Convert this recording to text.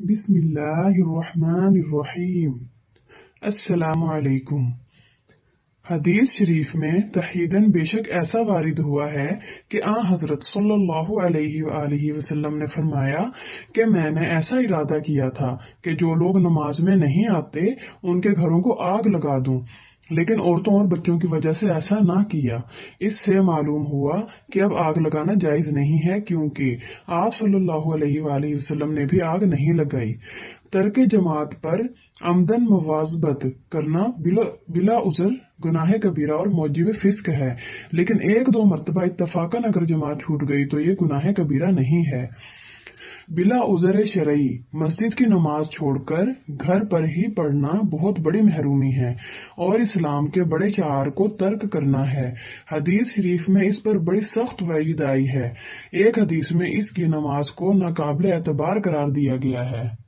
बिस्मिल्लाहिर्रहमानिर्रहीम। अस्सलामु अलैकुम। हदीस शरीफ में तहरीदन बेशक ऐसा वारिद हुआ है कि हजरत सल्लल्लाहु अलैहि वसल्लम ने फरमाया कि मैंने ऐसा इरादा किया था कि जो लोग नमाज में नहीं आते उनके घरों को आग लगा दूं, लेकिन औरतों और बच्चों की वजह से ऐसा ना किया। इससे मालूम हुआ कि अब आग लगाना जायज नहीं है, क्योंकि आप सल्लल्लाहु अलैहि वसल्लम ने भी आग नहीं लगाई। तर्क जमात पर आमदन मुवाज़बत करना बिला उज़र गुनाह कबीरा और मौजिब फिस्क है, लेकिन एक दो मरतबा इत्तफाकन अगर जमात छूट गई तो ये गुनाह कबीरा नहीं है। बिला उज़र शरई मस्जिद की नमाज छोड़कर घर पर ही पढ़ना बहुत बड़ी महरूमी है और इस्लाम के बड़े चार को तर्क करना है। हदीस शरीफ में इस पर बड़ी सख्त वईद आई है। एक हदीस में इसकी नमाज को नाकाबिल एतबार करार दिया गया है।